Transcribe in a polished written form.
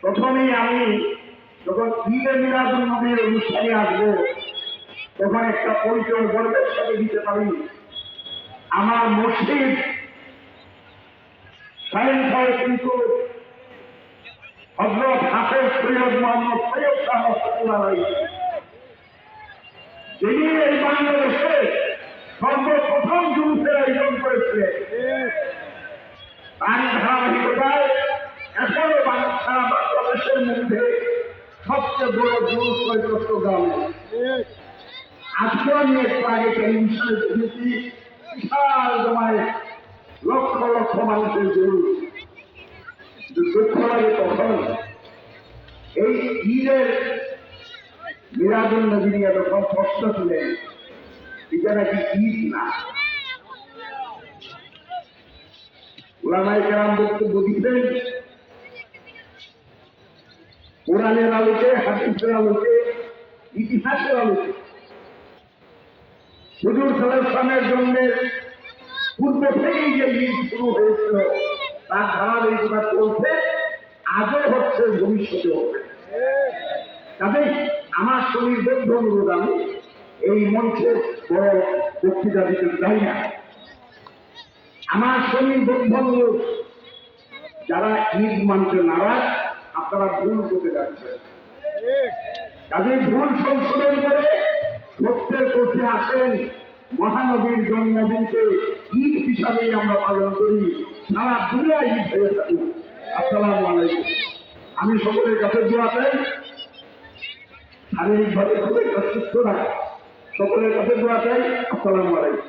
প্রথমেই আমি যখন ঈদে মিলাদুন নবীর অনুষ্ঠানে আসবো তখন একটা পরিচয় গর্বের সাথে দিতে পারি। আমার মসজিদ সাইন সাহেব কিন্তু হযরত হাফেজ সৈয়দ মোহাম্মদ সৈয়দ সাহেব যিনি এই বাংলাদেশে সর্বপ্রথম জুলুসের আয়োজন করেছিলেন। তার ধারাবাহিকতায় এখনো সারা বাংলাদেশের মধ্যে সবচেয়ে বড় জুলুস হয় চট্টগ্রামে। আজকে আমি একটু আগে টেলিভিশনে দেখেছি বিশাল জমায় লক্ষ লক্ষ মানুষের জুলুস। দুঃখ লাগে তখন এই ঈদের মিলাদুন নবী নিয়ে যখন প্রশ্ন তুলেন এটা নাকি ঈদ না। উলামায়ে কেরাম বক্তব্য দিতেন কোরআনের আলোকে, হাদিসের আলোকে, ইতিহাসের আলোকে। হুজুর সাল্লাল্লাহু আলাইহি ওয়াসাল্লামের জন্য পূর্ব থেকেই যে ঈদ শুরু হয়েছিল তার ধারাবাহিকতা চলছে, আজও হচ্ছে, ভবিষ্যতে হবে। কাজেই আমার শরীর বদ্ধ অনুরোধ, আমি এই মঞ্চে বড় বক্তৃতা দিতে চাই না। আমার শরীর বদ্ধ অনুরোধ, যারা ঈদ মানতে নারাজ আপনারা ভুল করতে যাচ্ছেন। কাজেই ভুল সংশোধন করে সত্যের পথে আসেন। মহানবীর জন্মদিনকে ঈদ হিসাবেই আমরা পালন করি, সারা দুনিয়া ঈদ হয়ে থাকি। আসসালামু আলাইকুম। আমি সকলের কাছে দোয়া চাই, শারীরিকভাবে খুব একটা সুস্থ রাখা, সকলের কাছে দোয়া চাই। আসসালামু আলাইকুম।